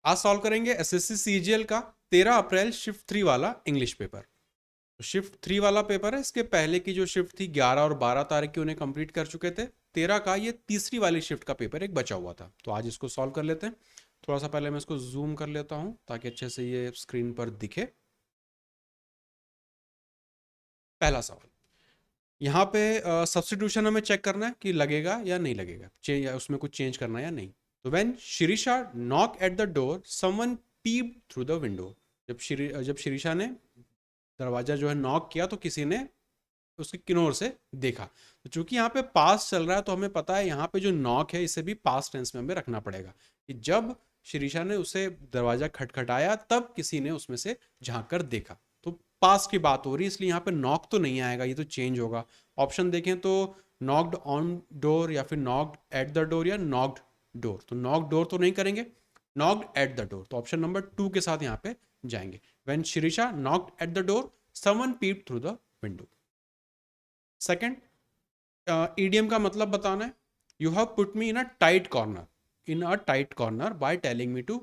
आज सॉल्व करेंगे SSC CGL का 13 अप्रैल शिफ्ट 3 वाला इंग्लिश पेपर। तो शिफ्ट 3 वाला पेपर है, इसके पहले की जो शिफ्ट थी 11 और 12 तारीख की उन्हें कंप्लीट कर चुके थे। 13 का ये तीसरी वाली शिफ्ट का पेपर एक बचा हुआ था, तो आज इसको सॉल्व कर लेते हैं। थोड़ा सा पहले मैं इसको जूम कर लेता हूँ ताकि अच्छे से ये स्क्रीन पर दिखे। पहला सवाल, यहाँ पे सब्स्टिट्यूशन हमें चेक करना है कि लगेगा या नहीं लगेगा, या उसमें कुछ चेंज करना है या नहीं। तो when Shirisha knock eight the door someone peeped through the window. जब शिरीषा ने दरवाजा जो है नॉक किया तो किसी ने उसके किनोर से देखा। तो चूंकि यहाँ पे पास्ट चल रहा है तो हमें पता है यहाँ पे जो नॉक है इसे भी पास्ट टेंस में हमें रखना पड़ेगा कि जब शिरीषा ने उसे दरवाजा खटखटाया तब किसी ने उसमें से झांक कर देखा। तो पास्ट की बात हो रही है, इसलिए यहाँ पे नॉक तो नहीं आएगा, ये तो चेंज होगा। ऑप्शन देखें तो नॉक्ड ऑन डोर या फिर नॉक्ड एट द डोर या नॉक्ड डोर। तो नॉक डोर तो नहीं करेंगे, नॉक्ड एट द डोर। तो ऑप्शन नंबर 2 के साथ यहाँ पे जाएंगे। When Shirisha knocked at the door someone peeped through the window. Second, idiom का मतलब बताना है। You have put me in a tight corner, in a tight corner by telling me to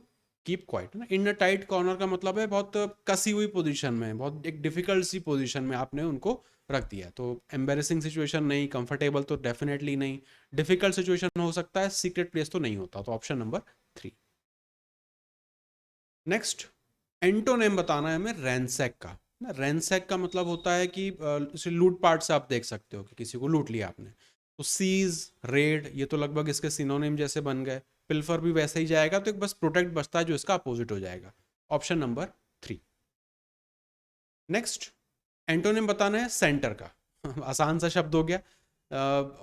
keep quiet. ना, इन अ टाइट कॉर्नर का मतलब है बहुत कसी हुई पोजीशन में, बहुत एक डिफिकल्ट सी पोजीशन में आपने उनको रख दिया। तो एम्बेरसिंग सिचुएशन नहीं, कंफर्टेबल तो डेफिनेटली नहीं, डिफिकल्ट सिचुएशन हो सकता है, सीक्रेट प्लेस तो नहीं होता। तो ऑप्शन नंबर 3। नेक्स्ट, एंटोनेम बताना है हमें रैंसैक का। ना, रैंसैक का मतलब होता है कि इसे लूट पाट से आप देख सकते हो कि किसी को लूट लिया आपने। तो सीज, रेड, ये तो लगभग इसके सिनोनिम जैसे बन गए। पिल्फर भी वैसे ही जाएगा, तो एक बस प्रोटेक्ट बचता है जो इसका अपोजिट हो जाएगा। Option number 3। नेक्स्ट, एंटोनिम बताना है सेंटर का। आसान सा शब्द हो गया।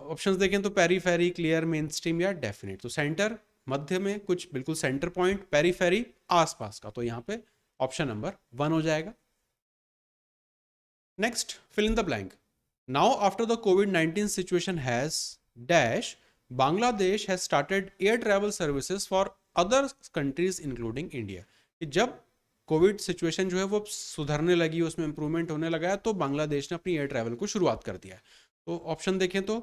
ऑप्शंस देखें तो पेरीफेरी, क्लियर, मेन स्ट्रीम या डेफिनेट। तो सेंटर मध्य में कुछ, बिल्कुल सेंटर पॉइंट, पेरीफेरी आसपास का। तो यहाँ पे ऑप्शन नंबर 1 हो जाएगा। Next, fill in the blank. Now, after the COVID-19 situation has dash, Bangladesh has started air travel services for other countries including India. कि जब कोविड सिचुएशन जो है वो सुधरने लगी, उसमें इंप्रूवमेंट होने लगा है, तो बांग्लादेश ने अपनी एयर ट्रैवल को शुरुआत कर दिया है। तो ऑप्शन देखें तो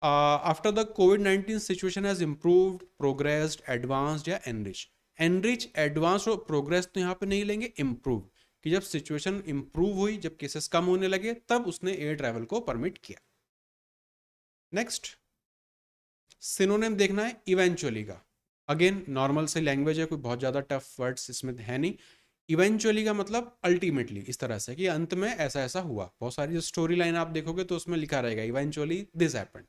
after the covid situation has improved, progressed, advanced या एनरिच। एनरिच, एडवांस और प्रोग्रेस तो यहाँ पे नहीं लेंगे, इम्प्रूव। कि जब सिचुएशन इंप्रूव हुई, जब केसेस कम होने लगे, तब उसने एयर ट्रैवल को परमिट किया। नेक्स्ट, सिनोनिम देखना है इवेंचुअली का। अगेन नॉर्मल से लैंग्वेज है, कोई बहुत ज़्यादा टफ वर्ड्स इसमें है नहीं। इवेंचुअली का मतलब अल्टीमेटली, इस तरह से कि अंत में ऐसा ऐसा हुआ। बहुत सारी जो स्टोरी लाइन आप देखोगे तो उसमें लिखा रहेगा इवेंचुअली दिस हैपेंड।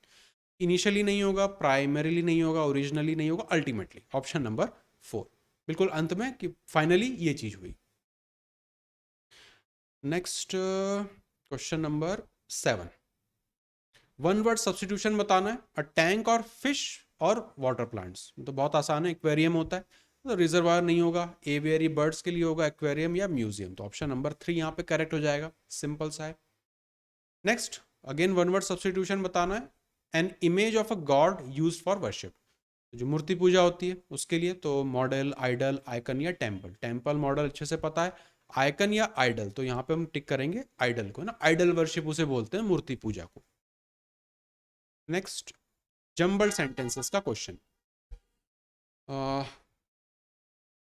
इनिशियली नहीं होगा, प्राइमरीली नहीं होगा, ओरिजिनली नहीं होगा, अल्टीमेटली। ऑप्शन नंबर 4, बिल्कुल अंत में कि फाइनली ये चीज हुई। Next, question number 7, one word substitution बताना है। अ टैंक और फिश और वाटर प्लांट्स। तो बहुत आसान है, एक्वेरियम होता है, तो रिजर्वायर नहीं होगा, एवियरी बर्ड्स के लिए होगा एक्वेरियम या म्यूजियम। तो ऑप्शन नंबर 3 यहाँ पे करेक्ट हो जाएगा, सिंपल सा है। Next, again one word substitution बताना है। An image of a God use for worship. जो मूर्ति पूजा होती है उसके लिए, तो मॉडल, आइडल, आइकन या टेम्पल। टेम्पल मॉडल अच्छे से पता है, आइकन या आइडल, तो यहाँ पे हम टिक करेंगे आइडल को ना, आइडल वर्शिप उसे बोलते हैं, मूर्ति पूजा को। नेक्स्ट, जंबल सेंटेंसेस का क्वेश्चन।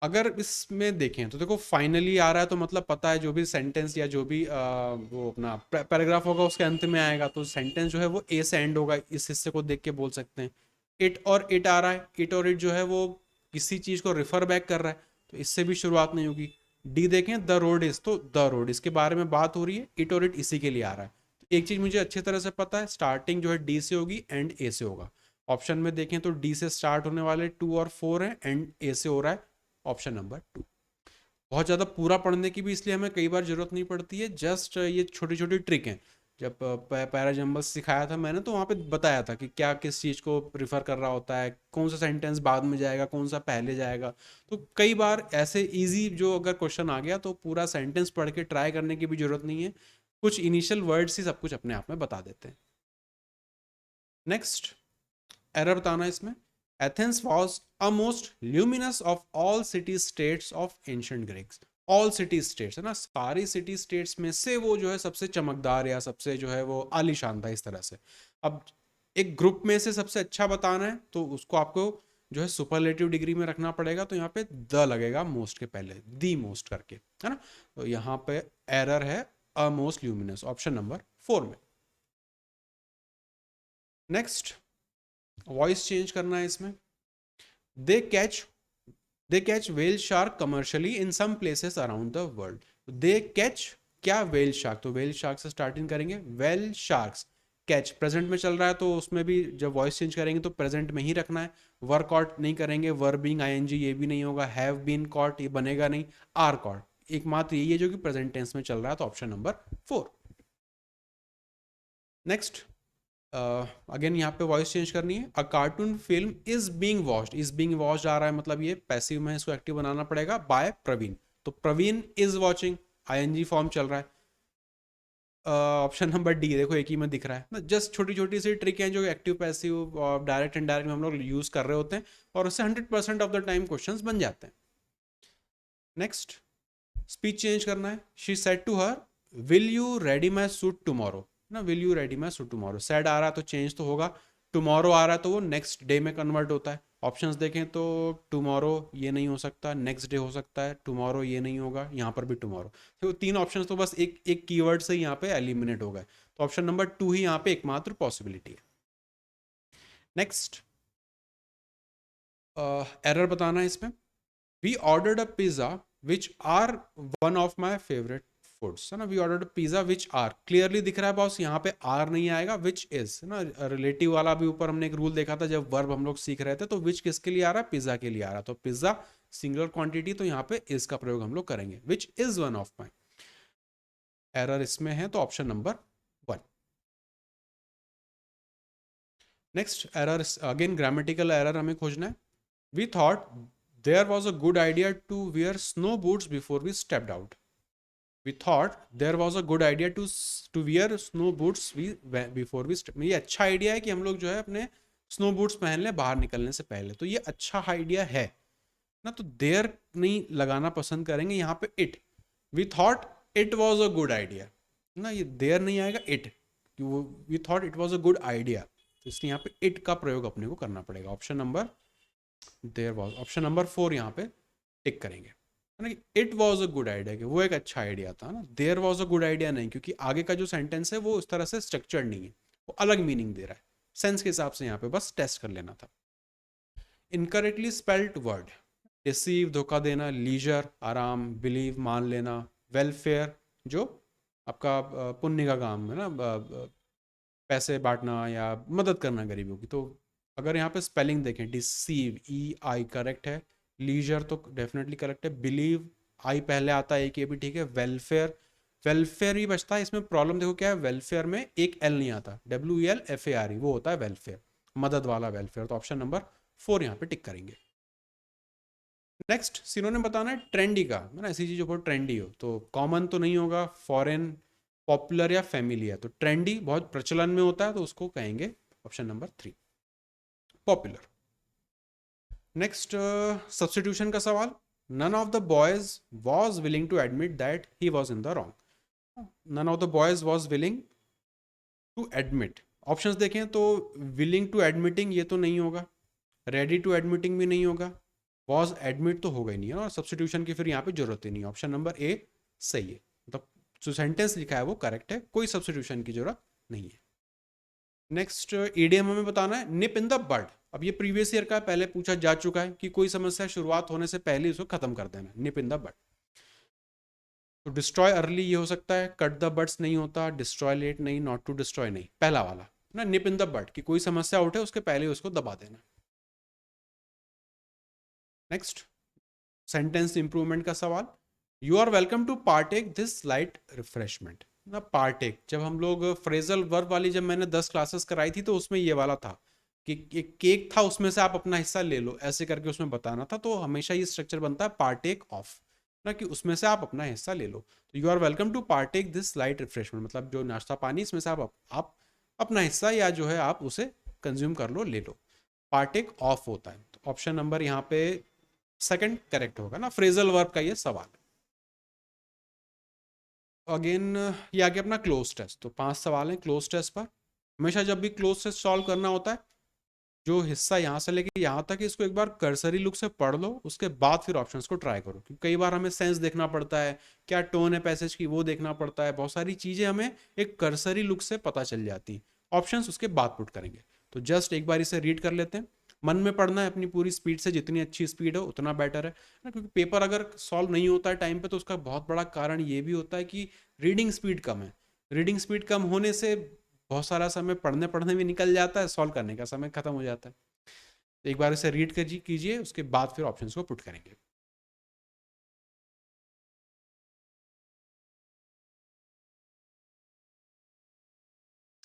अगर इसमें देखें तो देखो फाइनली आ रहा है, तो मतलब पता है जो भी सेंटेंस या जो भी वो अपना पैराग्राफ होगा उसके अंत में आएगा, तो सेंटेंस जो है वो ए से एंड होगा। इस हिस्से को देख के बोल सकते हैं। इट और इट आ रहा है, इट और इट जो है वो किसी चीज को रिफर बैक कर रहा है, तो इससे भी शुरुआत नहीं होगी। डी देखें, द रोड इज, तो द रोड इसके बारे में बात हो रही है, इट और इट इसी के लिए आ रहा है। तो एक चीज मुझे अच्छी तरह से पता है, स्टार्टिंग जो है डी से होगी, एंड ए से होगा। ऑप्शन में देखें तो डी से स्टार्ट होने वाले 2 और 4 है, एंड ए से हो रहा है, ऑप्शन नंबर 2। बहुत ज़्यादा पूरा पढ़ने की भी इसलिए हमें कई बार ज़रूरत नहीं पड़ती है, जस्ट ये छोटी छोटी ट्रिक हैं। जब पैराजम्बल्स सिखाया था मैंने, तो वहाँ पे बताया था कि क्या किस चीज़ को रिफ़र कर रहा होता है, कौन सा सेंटेंस बाद में जाएगा, कौन सा पहले जाएगा। तो कई बार ऐसे इजी जो अगर क्वेश्चन आ गया तो पूरा सेंटेंस पढ़ के ट्राई करने की भी ज़रूरत नहीं है, कुछ इनिशियल वर्ड्स ही सब कुछ अपने आप में बता देते हैं। नेक्स्ट, एरर बताना है इसमें। Athens was a most luminous of all city states of ancient Greeks. All city states है ना, सारी सिटी स्टेट्स में से वो जो है सबसे चमकदार या सबसे जो है वो आलीशान था, इस तरह से। अब एक ग्रुप में से सबसे अच्छा बताना है तो उसको आपको जो है सुपरलेटिव डिग्री में रखना पड़ेगा, तो यहाँ पे द लगेगा मोस्ट के पहले, दी मोस्ट करके, है ना। तो यहाँ पे एरर है a most luminous, option number 4 में। नेक्स्ट, वॉइस चेंज करना है इसमें। They catch they catch whale shark commercially in some places around the world. They catch क्या, वेल शार्क, तो वेल शार्क से स्टार्टिंग करेंगे। वेल शार्क्स कैच प्रेजेंट में चल रहा है, तो उसमें भी जब वॉइस चेंज करेंगे तो प्रेजेंट में ही रखना है। वर कॉट नहीं करेंगे, वर बीइंग आईएनजी ये भी नहीं होगा, हैव बीन कॉट ये बनेगा नहीं, आर कॉट एकमात्र यही है जो कि प्रेजेंट टेंस में चल रहा है, तो ऑप्शन नंबर 4। नेक्स्ट, अगेन यहाँ पे वॉइस चेंज करनी है। A cartoon film is being watched, is being watched आ रहा है, मतलब ये पैसिव में इसको एक्टिव बनाना पड़ेगा, बाय प्रवीण, तो Praveen is watching, ING form चल रहा है। ऑप्शन नंबर डी देखो एक ही में दिख रहा है ना, जस्ट छोटी छोटी सी ट्रिक है जो एक्टिव पैसिव और डायरेक्ट इनडायरेक्ट में हम लोग यूज कर रहे होते हैं, और उससे 100% ऑफ द टाइम क्वेश्चंस बन जाते हैं। नेक्स्ट, स्पीच चेंज करना है। She said to her, will you ready my suit tomorrow ना, will you ready my suit tomorrow, said आ रहा है तो चेंज तो होगा, टुमारो आ रहा है तो वो नेक्स्ट डे में कन्वर्ट होता है। ऑप्शंस देखें तो टुमारो ये नहीं हो सकता, नेक्स्ट डे हो सकता है, टुमारो ये नहीं होगा, यहाँ पर भी टुमारो, तो तीन ऑप्शंस तो बस एक एक कीवर्ड से यहाँ पे एलिमिनेट हो गए, तो ऑप्शन नंबर 2 ही यहाँ पे एकमात्र पॉसिबिलिटी है। नेक्स्ट, एरर बताना है इसमें। We ordered a pizza which are one of my favourite foods, है ना। We ordered pizza which are, clearly दिख रहा है बॉस, यहाँ पे आर नहीं आएगा, विच इज, है ना। रिलेटिव वाला भी ऊपर हमने एक रूल देखा था जब वर्ब हम लोग सीख रहे थे, तो विच किसके लिए आ रहा है, पिज्जा के लिए आ रहा है, तो पिज्जा सिंगुलर क्वांटिटी, तो यहाँ पे इज का प्रयोग हम लोग करेंगे, which is one of my. Error इसमें है तो option number 1। Next error, again grammatical error हमें खोजना है। We thought there was a good idea to wear snow boots before we stepped out. We thought there was a good idea to wear snow boots before we ये अच्छा idea है कि हम लोग जो है अपने स्नो बूट्स पहन लें बाहर निकलने से पहले, तो ये अच्छा आइडिया है ना, तो देर नहीं लगाना पसंद करेंगे यहाँ पे it. We thought it was a good idea ना, ये देर नहीं आएगा, it, we thought it was a good idea, तो इसलिए यहाँ पे इट का प्रयोग अपने को करना पड़ेगा, option number there was, option number 4 यहाँ पे टिक करेंगे, है ना। It was a good idea, कि वो एक अच्छा आइडिया था ना, there was a good idea नहीं, क्योंकि आगे का जो सेंटेंस है वो उस तरह से स्ट्रक्चर्ड नहीं है, वो अलग मीनिंग दे रहा है, सेंस के हिसाब से यहाँ पे बस टेस्ट कर लेना था। इनकरेक्टली स्पेल्ड वर्ड, डिसीव धोखा देना, लीजर आराम, बिलीव मान लेना, वेलफेयर जो आपका पुण्य का काम है ना, पैसे बांटना या मदद करना गरीबों की, तो अगर यहाँ पे स्पेलिंग देखें, डिसीव ई आई करेक्ट है, लीजर तो डेफिनेटली करेक्ट है, बिलीव आई पहले आता है, एक ये भी ठीक है, वेलफेयर, वेलफेयर ही बचता है इसमें, प्रॉब्लम देखो क्या है, वेलफेयर में एक एल नहीं आता, WELFARE वो होता है वेलफेयर, मदद वाला वेलफेयर, तो ऑप्शन नंबर 4 यहाँ पे टिक करेंगे। नेक्स्ट, सिनोनिम बताना है ट्रेंडी का, है ना, ऐसी चीज जो बहुत ट्रेंडी हो, तो कॉमन तो नहीं होगा, फॉरेन, पॉपुलर या फैमिली तो ट्रेंडी बहुत प्रचलन में होता है, तो उसको कहेंगे option number 3 popular. Next, substitution का सवाल। None of the boys was willing to admit that he was in the wrong, none of the boys was willing to admit, options देखें तो विलिंग टू एडमिटिंग ये तो नहीं होगा, ready to admitting भी नहीं होगा, वॉज एडमिट तो होगा ही नहीं है, और सब्सटीट्यूशन की फिर यहाँ पे जरूरत ही नहीं है, ऑप्शन नंबर ए सही है, मतलब जो सेंटेंस लिखा है वो करेक्ट है, कोई सब्सटीट्यूशन की जरूरत नहीं है। नेक्स्ट, ईडीएम हमें बताना है, निप इन द बड, अब ये प्रीवियस ईयर का पहले पूछा जा चुका है कि कोई समस्या शुरुआत होने से पहले इसको खत्म कर देना, निप इन द बड, तो डिस्ट्रॉय अर्ली ये हो सकता है, कट द बड्स नहीं होता, डिस्ट्रॉय लेट नहीं, नॉट टू डिस्ट्रॉय नहीं, पहला वाला ना, निप इन द बड कि कोई समस्या उठे उसके पहले उसको दबा देना। नेक्स्ट, सेंटेंस इंप्रूवमेंट का सवाल। You are welcome to partake this light refreshment ना, पार्टेक जब हम लोग फ्रेजल वर्ब वाली जब मैंने 10 क्लासेस कराई थी तो उसमें ये वाला था कि एक केक था उसमें से आप अपना हिस्सा ले लो, ऐसे करके उसमें बताना था, तो हमेशा ये स्ट्रक्चर बनता है पार्टेक ऑफ ना, कि उसमें से आप अपना हिस्सा ले लो, तो you are welcome to partake this light refreshment, मतलब जो नाश्ता पानी इसमें से आप अपना हिस्सा या जो है आप उसे कंज्यूम कर लो, ले लो, पार्टेक ऑफ होता है, तो ऑप्शन नंबर यहाँ पे सेकंड करेक्ट होगा ना, फ्रेजल वर्ब का ये सवाल। अगेन ये आगे अपना क्लोज टेस्ट, तो 5 सवाल हैं क्लोज टेस्ट पर। हमेशा जब भी क्लोज टेस्ट सॉल्व करना होता है जो हिस्सा यहाँ से लेके यहाँ तक है, इसको एक बार कर्सरी लुक से पढ़ लो, उसके बाद फिर ऑप्शंस को ट्राई करो, क्योंकि कई बार हमें सेंस देखना पड़ता है, क्या टोन है पैसेज की वो देखना पड़ता है, बहुत सारी चीज़ें हमें एक कर्सरी लुक से पता चल जाती। ऑप्शंस उसके बाद पुट करेंगे। तो जस्ट एक बार इसे रीड कर लेते हैं। मन में पढ़ना है अपनी पूरी स्पीड से, जितनी अच्छी स्पीड हो उतना बेटर है ना, क्योंकि पेपर अगर सॉल्व नहीं होता है टाइम पे तो उसका बहुत बड़ा कारण ये भी होता है कि रीडिंग स्पीड कम है। रीडिंग स्पीड कम होने से बहुत सारा समय पढ़ने पढ़ने में निकल जाता है, सॉल्व करने का समय खत्म हो जाता है। तो एक बार इसे रीड कीजिए, उसके बाद फिर ऑप्शंस को पुट करेंगे।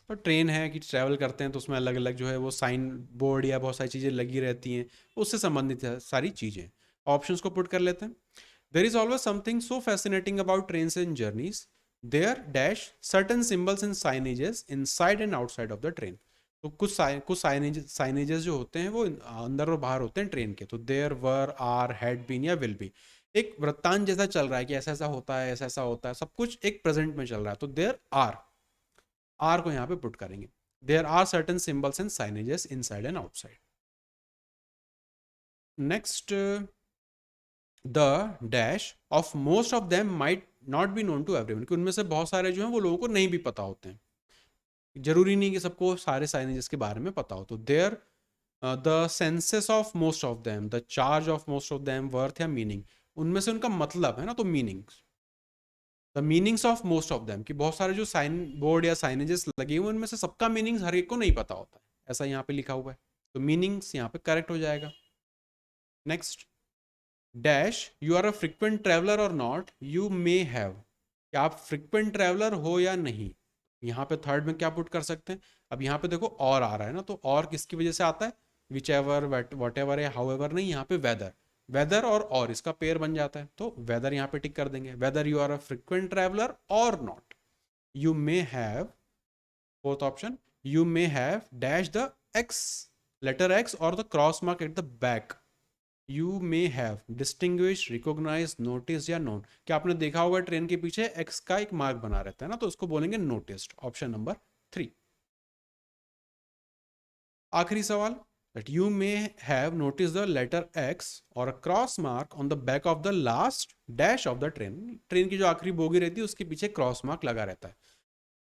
और ट्रेन है कि ट्रैवल करते हैं तो उसमें अलग अलग जो है वो साइन बोर्ड या बहुत सारी चीज़ें लगी रहती हैं, उससे संबंधित है सारी चीज़ें। ऑप्शंस को पुट कर लेते हैं। There is always something so fascinating about train and journeys, there dash certain symbols and signages inside and outside of the train. तो कुछ साइनेजेस जो होते हैं वो अंदर और बाहर होते हैं ट्रेन के। तो there, were, are, had been या विल बी, एक वृत्तांत जैसा चल रहा है कि ऐसा ऐसा होता है, ऐसा ऐसा होता है, सब कुछ एक प्रेजेंट में चल रहा है। तो देयर आर को यहाँ पे पुट करेंगे। There are certain symbols and signages inside and outside. Next, the dash of most of them might not be known to everyone, कि उनमें से बहुत सारे जो हैं वो लोगों को नहीं भी पता होते हैं। जरूरी नहीं कि सबको सारे साइनेजेस के बारे में पता हो। तो there the senses of most of them, the charge of most of them, worth या मीनिंग, उनमें से उनका मतलब है ना, तो meanings, the meanings of most of them, कि बहुत सारे जो साइन बोर्ड या साइनेजेस लगे हुए उनमें से सबका मीनिंग्स हर एक को नहीं पता होता है, ऐसा यहाँ पे लिखा हुआ है। तो मीनिंग्स यहाँ पे करेक्ट हो जाएगा। Next, dash you are a frequent traveller और नॉट, यू मे हैव, क्या आप फ्रिक्वेंट ट्रैवलर हो या नहीं। यहाँ पे थर्ड में क्या पुट कर सकते हैं। अब यहाँ पे देखो और आ रहा है ना, तो और किसकी वजह से आता है, विच एवर, वट एवर या हाउ एवर नहीं, यहाँ पे वेदर, वेदर और इसका पेयर बन जाता है। तो वेदर यहाँ पे टिक कर देंगे, whether you are a frequent traveller और not, you may have, fourth option, you may have dash the x, letter x और the cross mark at the back, you may have distinguish, recognise, notice या known. क्या आपने देखा होगा train के पीछे x का एक मार्क बना रहता है ना, तो उसको बोलेंगे नोटिस्ड, ऑप्शन नंबर 3। आखिरी सवाल, that you may have noticed the letter X or a cross mark on the back of the last dash of the train। Train की जो आखिरी बोगी रहती है उसके पीछे क्रॉस मार्क लगा रहता है।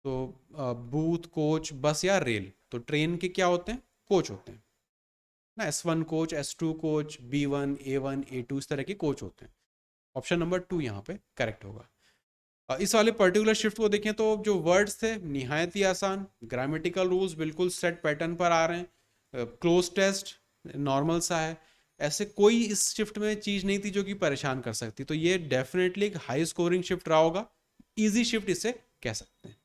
तो बूथ, कोच, बस या रेल, तो ट्रेन के क्या होते हैं, कोच होते हैं ना, S1 coach, S2 coach, B1, A1, A2, इस तरह के कोच होते हैं। ऑप्शन नंबर 2 यहाँ पे करेक्ट होगा। इस वाले पर्टिकुलर शिफ्ट को देखें तो जो वर्ड्स थे निहायत ही आसान, ग्रामेटिकल रूल्स बिल्कुल सेट पैटर्न पर आ रहे हैं, क्लोज टेस्ट नॉर्मल सा है, ऐसे कोई इस शिफ्ट में चीज़ नहीं थी जो कि परेशान कर सकती। तो ये डेफिनेटली एक हाई स्कोरिंग शिफ्ट रहा होगा, इजी शिफ्ट इसे कह सकते हैं।